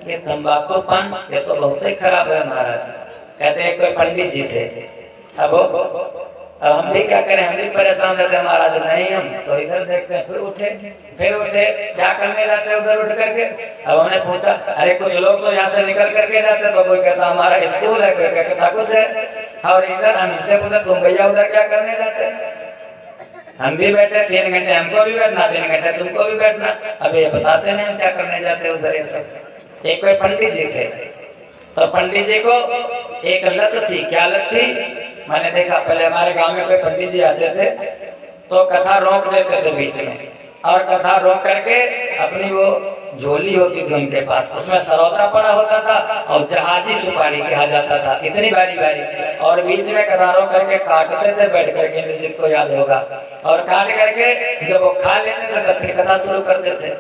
ये तंबाकू पान ये तो बहुत ही खराब है महाराज। कहते हैं कोई पंडित जी थे, अब हम भी क्या करें, हम भी परेशान रहते हैं महाराज। नहीं हम तो इधर देखते हैं, फिर उठे क्या करने जाते उधर उठ करके। अब हमने पूछा, अरे कुछ लोग तो यहाँ से निकल करके जाते, तो कोई कहता हमारा स्कूल है, कोई कहता कुछ है। और इधर हम इसे पूछा, तुम भैया उधर क्या करने जाते? हम भी बैठे 3 घंटे, हमको भी बैठना, 3 घंटे तुमको भी बैठना। अब ये बताते नहीं हम क्या करने जाते उधर। ये सब एक कोई पंडित जी थे, तो पंडित जी को एक लत थी। क्या लत थी? मैंने देखा पहले हमारे गांव में कोई पंडित जी आते थे तो कथा रोक देते थे बीच में, और कथा रोक करके अपनी वो झोली होती थी उनके पास, उसमें सरौता पड़ा होता था और जहाजी सुपारी कहा जाता था, इतनी बारी बारी, और बीच में कथा रोक करके काटते थे बैठ करके, म्यूजिक को याद होगा, और काट करके जब वो खा लेते थे तब फिर कथा शुरू करते थे।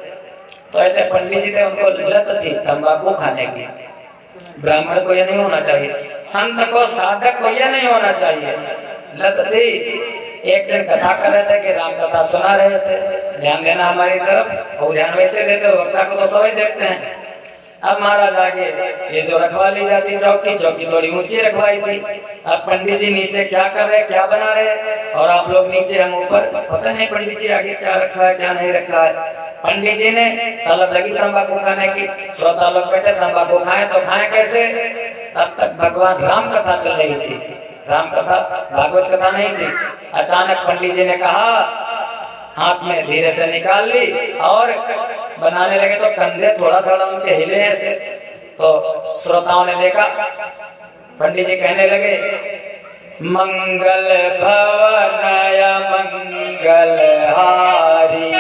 तो ऐसे पंडित जी थे, उनको लत थी तंबाकू खाने की। ब्राह्मण को यह नहीं होना चाहिए, संत को साधक को यह नहीं होना चाहिए, लत थी। एक दिन कथा कर रहे थे कि राम कथा सुना रहे थे, ध्यान देना हमारी तरफ, और ध्यान वैसे देते हो, वक्ता को तो सभी देखते हैं। अब महाराज आगे ये जो रखवा ली जाती चौकी थोड़ी ऊंची रखवाई थी। अब पंडित जी नीचे क्या कर रहे, क्या बना रहे, और आप लोग नीचे, हम ऊपर, पता नहीं पंडित जी आगे क्या रखा है क्या नहीं रखा है। पंडित जी ने तलब लगी तंबाकू खाने की, श्रोता लोग बैठे तंबाकू खाएं तो खाएं कैसे? तब तक भगवान राम कथा चल रही थी, राम कथा, भागवत कथा नहीं थी। अचानक पंडित जी ने कहा, हाथ में धीरे से निकाल ली और बनाने लगे, तो कंधे थोड़ा थोड़ा उनके हिले ऐसे। तो श्रोताओं ने देखा, पंडित जी कहने लगे, मंगल भवनय मंगल हारी,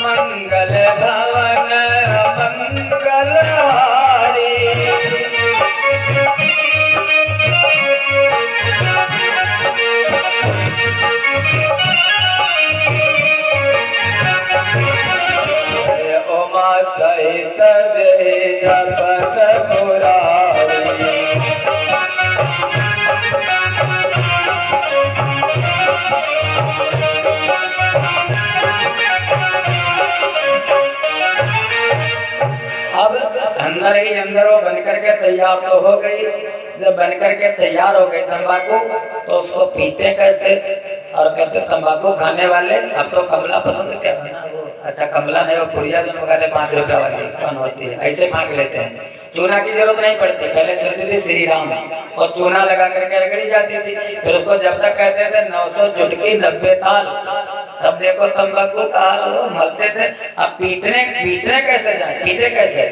मंगल भवन मंगल हारी, उमा सहित जय जपत मुरारी, अब अंदर ही अंदर वो बनकर के तैयार तो हो गई। जब बनकर के तैयार हो गई तंबाकू, तो उसको पीते कैसे? और कहते तंबाकू खाने वाले, अब तो कमला पसंद क्या है ना, वो अच्छा कमला नहीं, वो पुड़िया जो लगाते 5 रुपया वाली कौन होती है, ऐसे फाँक लेते हैं। चूना की जरूरत नहीं पड़ती, पहले चलती थी श्री राम और चूना लगा करके रगड़ी जाती थी। फिर उसको जब तक कहते थे 900 चुटकी 90 ताल, तब देखो तंबाकू का हाल वो मलते थे। अब पीटने कैसे जाए, पीटे कैसे?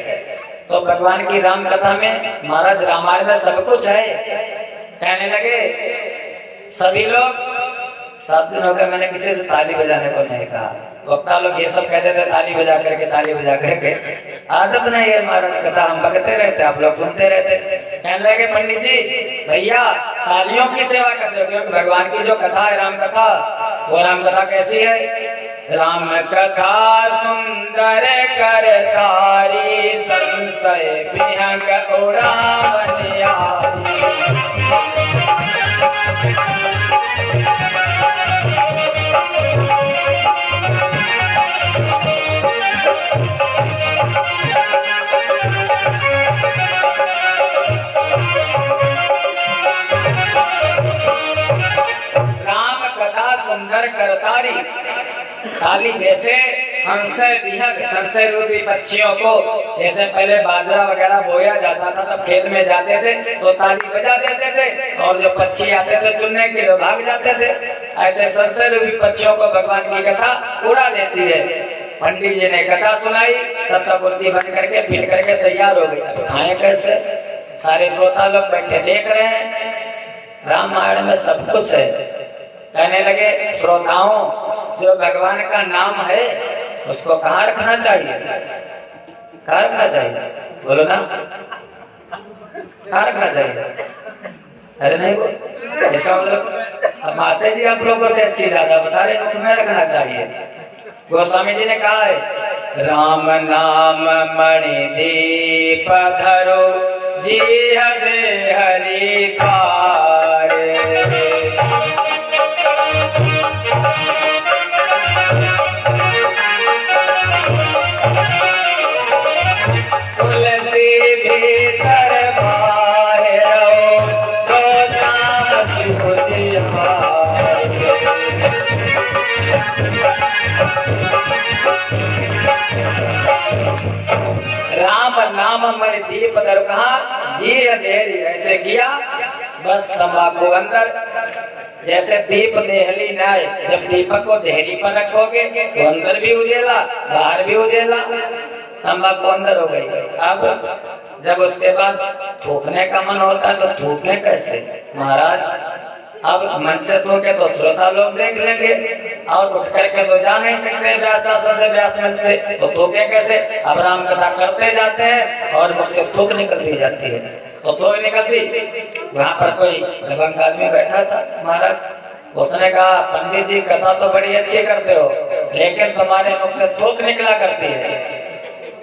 तो भगवान की राम कथा में, महाराज रामायण में सब कुछ है। कहने लगे सभी लोग, 7 दिन हो गए मैंने किसी से ताली बजाने को नहीं कहा। वक्ता लोग ये सब कहते थे ताली बजा करके, आदत नहीं है महाराज, कथा हम बकते रहते, आप लोग सुनते रहते। कहने लगे पंडित जी भैया तालियों की सेवा करते हो, क्योंकि भगवान की जो कथा है राम कथा, वो राम कथा कैसी है? राम कथा सुंदर कर तारी, संशय विहंग उड़ावनियारी। राम कथा सुंदर करतारी, ताली जैसे संशय विहंग, संशय रूपी पक्षियों को, जैसे पहले बाजरा वगैरह बोया जाता था तब खेत में जाते थे तो ताली बजा देते थे, और जो पक्षी आते थे चुनने के लिए भाग जाते थे। ऐसे संशय रूपी पक्षियों को भगवान की कथा उड़ा देती है। पंडित जी ने कथा सुनाई, तब तक उल्टी बन करके पीट करके तैयार हो गई। अब खाए कैसे? सारे श्रोता लोग बैठे देख रहे हैं, रामायण में सब कुछ है। कहने लगे श्रोताओं, जो भगवान का नाम है उसको कहाँ रखना चाहिए? कहाँ रखना चाहिए? बोलो ना, कहाँ रखना चाहिए? अरे नहीं बोल, इसका मतलब अब माता जी आप लोगों से अच्छी ज्यादा बता रहे, मुख में रखना चाहिए। गोस्वामी जी ने कहा है, राम नाम मणि दीप धरो, जी हरे हरि का नाम मणि दीप दर कहा जी अंधेरी ऐसे किया बस तंबाकू अंदर। जैसे दीप देहली नाय, जब दीपक को देहरी पर रखोगे तो अंदर भी उजेला बाहर भी उजेला, तंबाकू अंदर हो गई। अब जब उसके बाद थूकने का मन होता तो थूके कैसे महाराज? अब मन से थूके तो श्रोता लोग देख लेंगे और उठ करके तो जा नहीं सकते व्यास से व्यास मंच से, तो थूके कैसे? अब राम कथा करते जाते हैं और मुख से थूक निकलती जाती है, तो थूक निकलती। वहाँ पर कोई दबंग आदमी बैठा था महाराज, उसने कहा पंडित जी कथा तो बड़ी अच्छी करते हो लेकिन तुम्हारे मुख से थूक निकला करती है।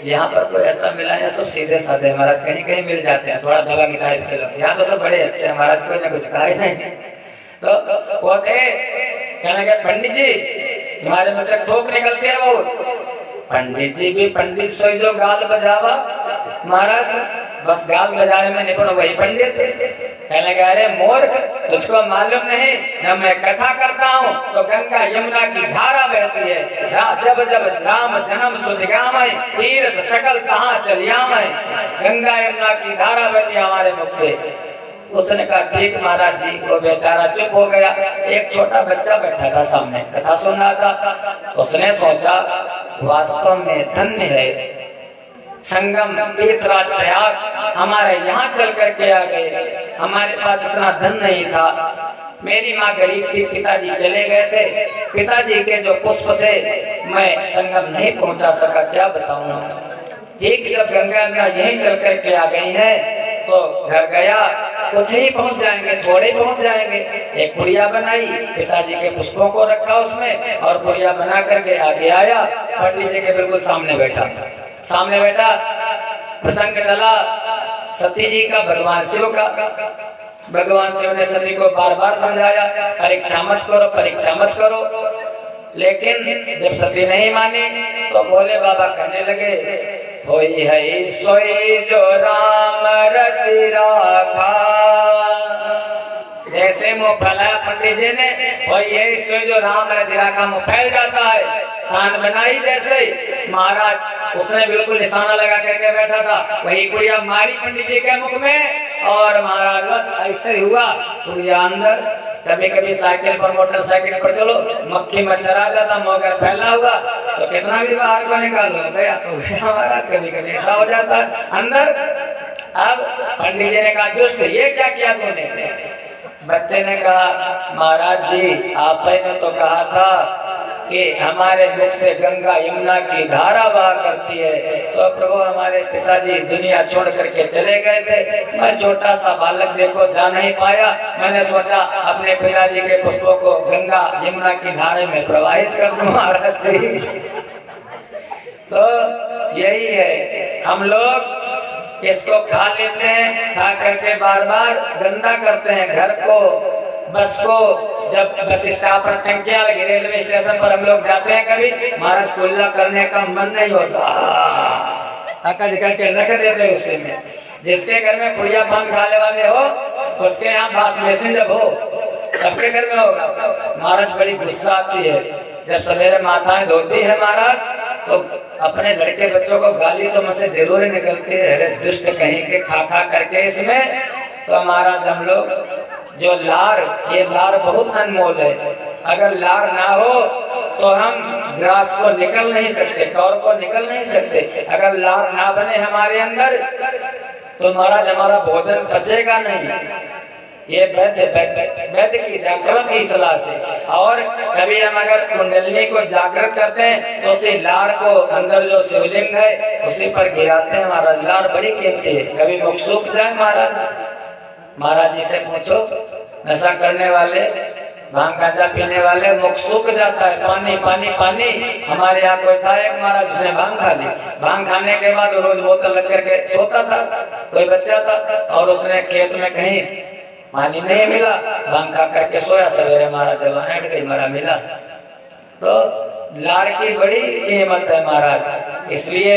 यहाँ पर कोई ऐसा मिला है? सब सीधे साधे महाराज, कहीं कहीं मिल जाते हैं थोड़ा दबंग टाइप के लोग, यहाँ तो सब बड़े अच्छे हैं महाराज, कोई ना कुछ कहा ही नहीं। तो वो थे कहने लगे पंडित जी तुम्हारे मुख से थूक निकलती है बहुत। पंडित जी भी पंडित सोई जो गाल बजावा महाराज, बस गाल बजाने में निपुण वही पंडित। कहने लगे अरे मूर्ख तुझको मालूम नहीं, जब मैं कथा करता हूँ तो गंगा यमुना की धारा बहती है, जब जब राम जन्म सुधिगाम है तीर्थ सकल कहाँ चलियाम है, गंगा यमुना की धारा बहती है हमारे मुख से। उसने कहा ठीक महाराज जी। वो बेचारा चुप हो गया। एक छोटा बच्चा बैठा था सामने कथा सुन रहा था, उसने सोचा वास्तव में धन्य है संगम तीर्थराज प्रयाग, हमारे यहाँ चल करके आ गए, हमारे पास इतना धन नहीं था, मेरी माँ गरीब थी, पिताजी चले गए थे, पिताजी के जो पुष्प थे मैं संगम नहीं पहुँचा सका, क्या बताऊँ। ठीक जब गंगा मैया यहीं चल करके आ गई है तो घर गया, कुछ ही पहुंच जाएंगे, थोड़े पहुंच जाएंगे। एक पुड़िया बनाई, पिताजी के पुष्पों को रखा उसमें और पुड़िया बना करके आगे आया, पंडित जी के बिल्कुल सामने बैठा। प्रसंग चला सती जी का, भगवान शिव का। भगवान शिव ने सती को बार बार समझाया परीक्षा मत करो, लेकिन जब सती नहीं मानी तो भोले बाबा कहने लगे होई है सोई जो राम रचि राखा। जैसे मुँह फैलाया पंडित जी ने, होई है सोई जो राम रचि राखा, मुँह फैल जाता है। कान बनाई जैसे महाराज, उसने बिल्कुल निशाना लगा करके बैठा था, वही गुड़िया मारी पंडित जी के मुख में और महाराज बस ऐसे हुआ गुड़िया अंदर। कभी कभी साइकिल पर मोटरसाइकिल पर चलो, मक्खी मच्छर आ जाता, मगर फैला हुआ तो कितना भी बाहर को निकालो गया तो महाराज कभी कभी ऐसा हो जाता है अंदर। अब पंडित जी ने कहा दुष्ट ये क्या किया तूने? बच्चे ने कहा महाराज जी आपने तो कहा था कि हमारे मुख से गंगा यमुना की धारा बहा करती है, तो प्रभु हमारे पिताजी दुनिया छोड़ करके चले गए थे, मैं छोटा सा बालक देखो जा नहीं पाया, मैंने सोचा अपने पिताजी के पुष्पों को गंगा यमुना की धारा में प्रवाहित कर दूं महाराज जी। तो यही है, हम लोग इसको खा लेते हैं, खा करके बार बार गंदा करते हैं घर को, बस को। जब बस स्टॉप पर टंकियां लगी, रेलवे स्टेशन पर हम लोग जाते हैं कभी, महाराज कुल्ला करने का मन नहीं होता, करके रख देते उसी में। जिसके घर में पुड़िया पान खाने वाले हो उसके यहाँ बास में जब हो, सबके घर में होगा। महाराज बड़ी गुस्सा आती है जब सवेरे माताएं धोती है महाराज, तो अपने लड़के बच्चों को गाली तो मुझसे जरूर निकलती है, अरे दुष्ट कहीं के खा करके इसमें। तो महाराज हम लोग जो लार, ये लार बहुत अनमोल है, अगर लार ना हो तो हम ग्रास को निकल नहीं सकते, कौर को निकल नहीं सकते। अगर लार ना बने हमारे अंदर तो महाराज हमारा भोजन पचेगा नहीं। ये वैद्य की डॉक्टरों की सलाह से। और कभी हम अगर कुंडलिनी को जागृत करते हैं तो उसी लार को अंदर जो शिवलिंग है उसी पर गिराते हैं महाराज। लार बड़ी कीमती है, कभी मुख सूख जाए महाराज जी से पूछो, नशा करने वाले, भांग गांजा पीने वाले मुख सूख जाता है, पानी पानी पानी। हमारे यहाँ कोई था एक महाराज, उसने भांग खा ली, भांग खाने के बाद रोज बोतल लग करके सोता था, कोई बच्चा था, और उसने खेत में कहीं पानी नहीं मिला, भांग खा करके सोया, सवेरे महाराज जवान हट गई, मरा मिला। तो लार की बड़ी कीमत है महाराज, इसलिए